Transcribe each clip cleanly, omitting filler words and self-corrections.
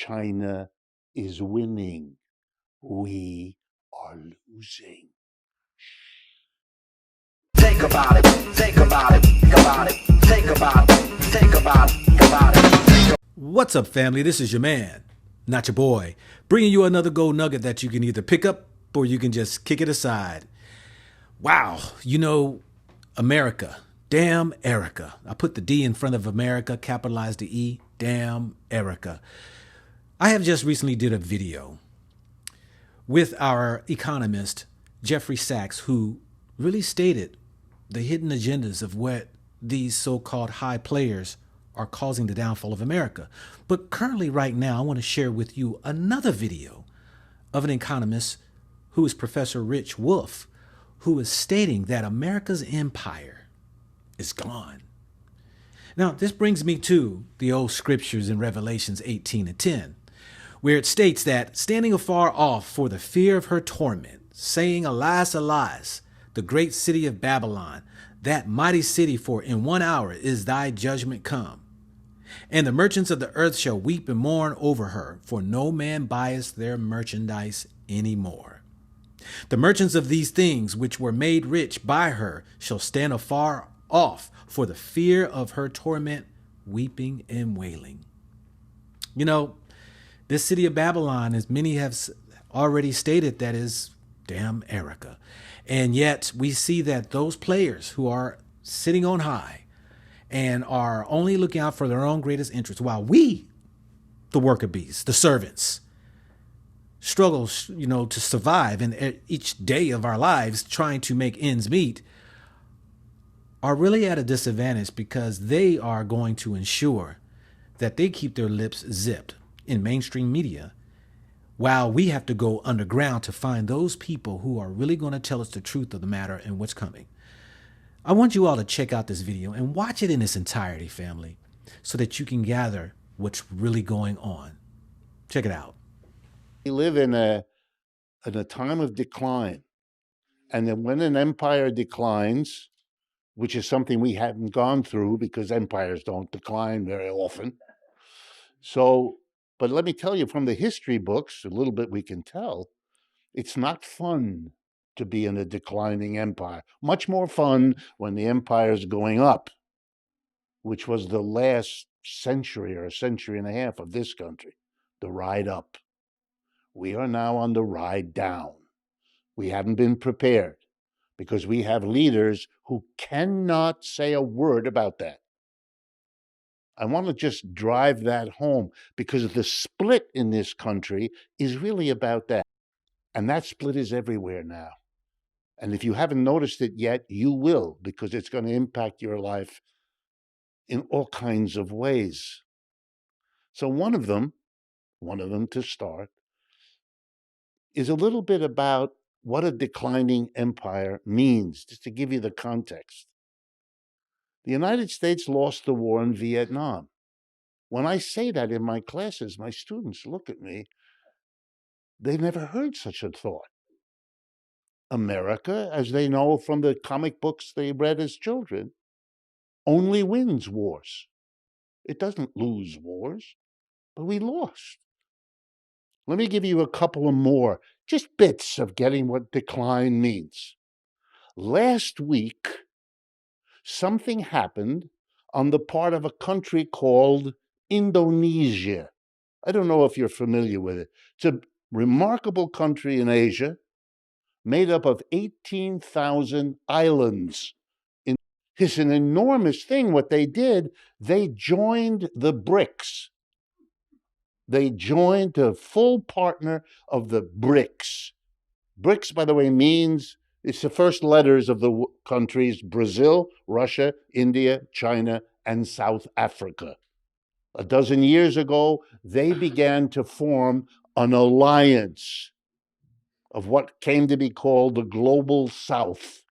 China is winning. We are losing. Think about it, think about it, think about it, think about it, think about it, think about it. What's up, family? This is your man, not your boy, bringing you another gold nugget that you can either pick up or you can just kick it aside. Wow, America. Damn Erica. I put the D in front of America, capitalized the E. Damn Erica. I have just recently did a video with our economist, Jeffrey Sachs, who really stated the hidden agendas of what these so-called high players are causing the downfall of America. But currently, right now, I want to share with you another video of an economist who is Professor Rich Wolf, who is stating that America's empire is gone. Now, this brings me to the old scriptures in Revelations 18:10, where it states that, standing afar off for the fear of her torment, saying, Alas, alas, the great city of Babylon, that mighty city, for in 1 hour is thy judgment come. And the merchants of the earth shall weep and mourn over her, for no man buyeth their merchandise any more. The merchants of these things which were made rich by her shall stand afar off for the fear of her torment, weeping and wailing. This city of Babylon, as many have already stated, that is damn Erica. And yet we see that those players who are sitting on high and are only looking out for their own greatest interests, while we, the worker bees, the servants, struggle, to survive in each day of our lives trying to make ends meet, are really at a disadvantage because they are going to ensure that they keep their lips zipped in mainstream media, while we have to go underground to find those people who are really going to tell us the truth of the matter and what's coming. I want you all to check out this video and watch it in its entirety, family, so that you can gather what's really going on. Check it out. We live in a time of decline. And then when an empire declines, which is something we haven't gone through because empires don't decline very often. But let me tell you, from the history books, a little bit we can tell, it's not fun to be in a declining empire. Much more fun when the empire is going up, which was the last century or a century and a half of this country, the ride up. We are now on the ride down. We haven't been prepared because we have leaders who cannot say a word about that. I want to just drive that home because the split in this country is really about that. And that split is everywhere now. And if you haven't noticed it yet, you will, because it's going to impact your life in all kinds of ways. So one of them to start, is a little bit about what a declining empire means, just to give you the context. The United States lost the war in Vietnam. When I say that in my classes, my students look at me. They've never heard such a thought. America, as they know from the comic books they read as children, only wins wars. It doesn't lose wars, but we lost. Let me give you a couple of more, just bits of getting what decline means. Last week, something happened on the part of a country called Indonesia. I don't know if you're familiar with it. It's a remarkable country in Asia made up of 18,000 islands. It's an enormous thing. What they did, they joined the BRICS. They joined a full partner of the BRICS. BRICS, by the way, means it's the first letters of the countries Brazil, Russia, India, China, and South Africa. A dozen years ago, they began to form an alliance of what came to be called the Global South,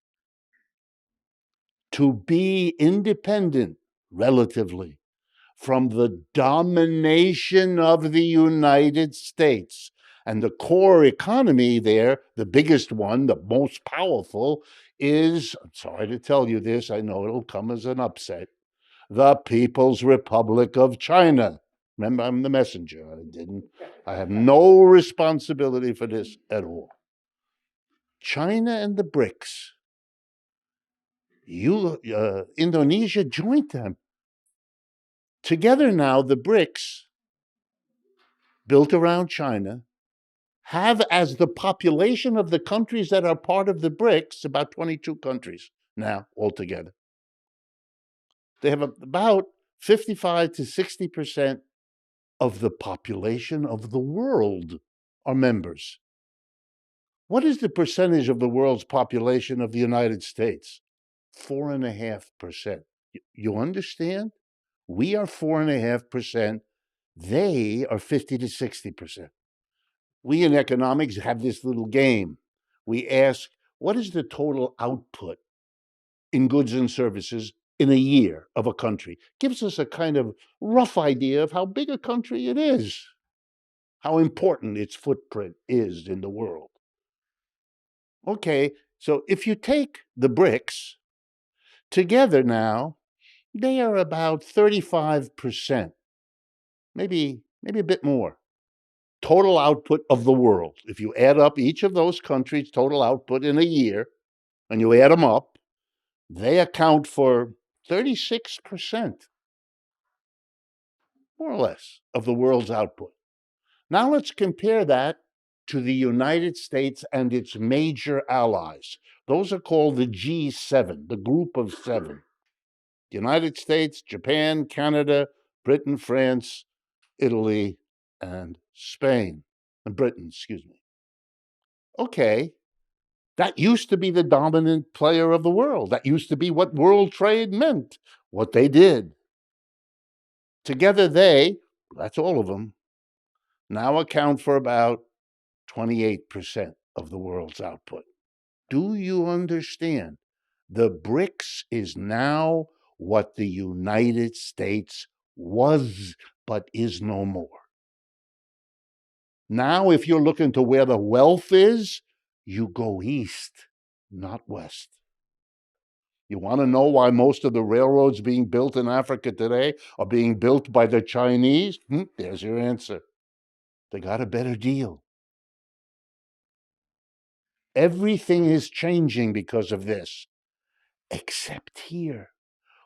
to be independent, relatively, from the domination of the United States. And the core economy there, the biggest one, the most powerful, is, I'm sorry to tell you this, I know it'll come as an upset, the People's Republic of China. Remember, I'm the messenger. I have no responsibility for this at all. China and the BRICS. Indonesia joined them. Together now, the BRICS, built around China, have as the population of the countries that are part of the BRICS about 22 countries now altogether. They have about 55 to 60% of the population of the world are members. What is the percentage of the world's population of the United States? 4.5%. You understand? We are 4.5%. They are 50 to 60%. We in economics have this little game. We ask, what is the total output in goods and services in a year of a country? Gives us a kind of rough idea of how big a country it is, how important its footprint is in the world. Okay, so if you take the BRICS together now, they are about 35%, maybe a bit more. Total output of the world. If you add up each of those countries' total output in a year, and you add them up, they account for 36%, more or less, of the world's output. Now let's compare that to the United States and its major allies. Those are called the G7, the group of seven. The United States, Japan, Canada, Britain, France, Italy, and Spain. And Britain, excuse me. Okay, that used to be the dominant player of the world. That used to be what world trade meant, what they did. Together they, that's all of them, now account for about 28% of the world's output. Do you understand? The BRICS is now what the United States was, but is no more. Now, if you're looking to where the wealth is, you go east, not west. You want to know why most of the railroads being built in Africa today are being built by the Chinese? There's your answer. They got a better deal. Everything is changing because of this, except here,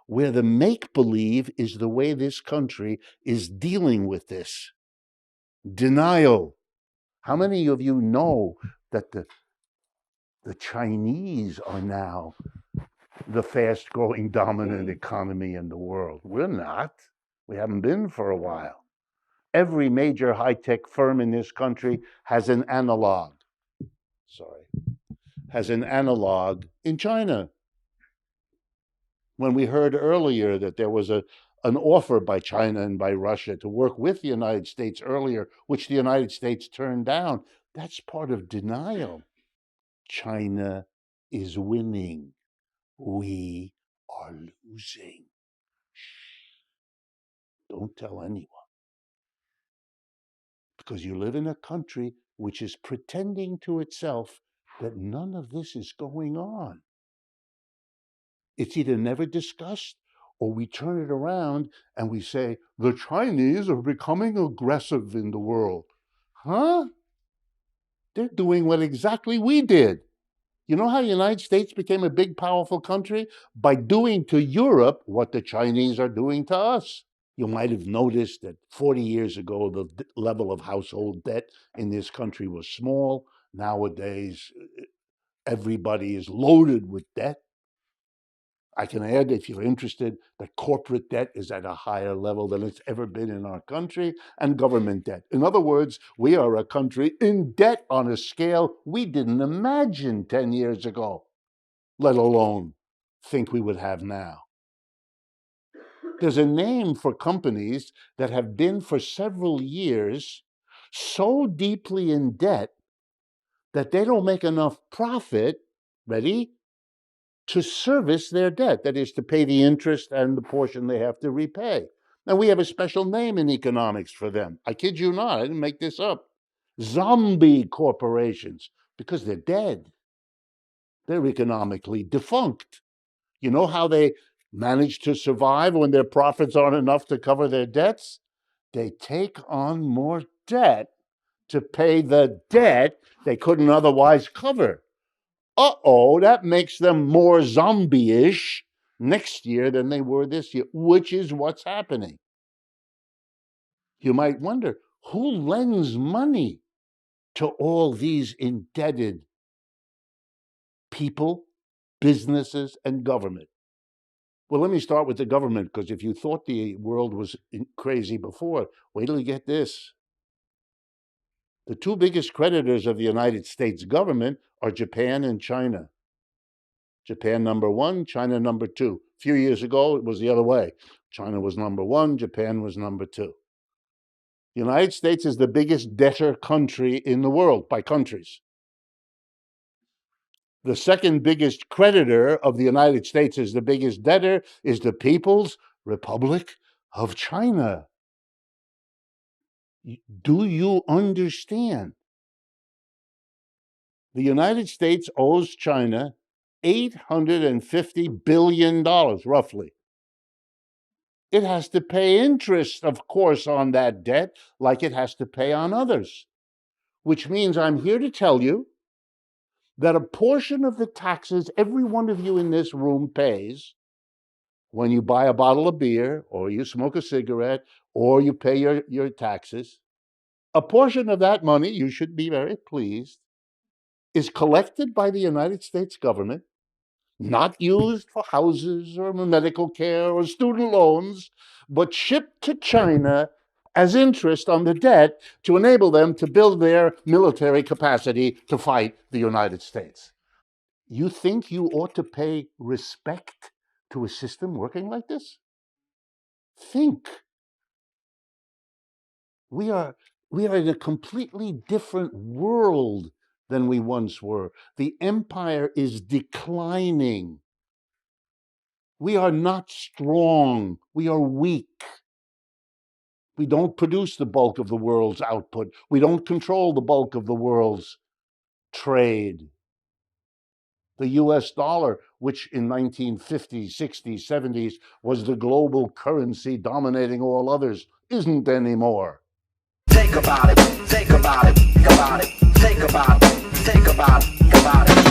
where the make-believe is the way this country is dealing with this. Denial. How many of you know that the Chinese are now the fast-growing dominant economy in the world? We're not. We haven't been for a while. Every major high-tech firm in this country has an analog. Has an analog in China. When we heard earlier that there was an offer by China and by Russia to work with the United States earlier, which the United States turned down, that's part of denial. China is winning. We are losing. Don't tell anyone. Because you live in a country which is pretending to itself that none of this is going on. It's either never discussed or we turn it around and we say, the Chinese are becoming aggressive in the world. Huh? They're doing what exactly we did. You know how the United States became a big, powerful country? By doing to Europe what the Chinese are doing to us. You might have noticed that 40 years ago, the level of household debt in this country was small. Nowadays, everybody is loaded with debt. I can add, if you're interested, that corporate debt is at a higher level than it's ever been in our country, and government debt. In other words, we are a country in debt on a scale we didn't imagine 10 years ago, let alone think we would have now. There's a name for companies that have been for several years so deeply in debt that they don't make enough profit, ready, to service their debt. That is, to pay the interest and the portion they have to repay. Now, we have a special name in economics for them. I kid you not, I didn't make this up. Zombie corporations, because they're dead. They're economically defunct. You know how they manage to survive when their profits aren't enough to cover their debts? They take on more debt to pay the debt they couldn't otherwise cover. Uh-oh, that makes them more zombie-ish next year than they were this year, which is what's happening. You might wonder, who lends money to all these indebted people, businesses, and government? Well, let me start with the government, because if you thought the world was crazy before, wait till you get this. The two biggest creditors of the United States government are Japan and China. Japan number one, China number two. A few years ago, it was the other way. China was number one, Japan was number two. The United States is the biggest debtor country in the world by countries. The second biggest creditor of the United States as the biggest debtor is the People's Republic of China. Do you understand? The United States owes China $850 billion, roughly. It has to pay interest, of course, on that debt, like it has to pay on others. Which means I'm here to tell you that a portion of the taxes every one of you in this room pays when you buy a bottle of beer, or you smoke a cigarette, or you pay your taxes, a portion of that money, you should be very pleased, is collected by the United States government, not used for houses or medical care or student loans, but shipped to China as interest on the debt to enable them to build their military capacity to fight the United States. You think you ought to pay respect to a system working like this? Think. We are in a completely different world than we once were. The empire is declining. We are not strong. We are weak. We don't produce the bulk of the world's output. We don't control the bulk of the world's trade. The US dollar, which in 1950s, 60s, 70s was the global currency dominating all others, isn't anymore. Think about it, think about it, think about it, think about it, think about it, think about it.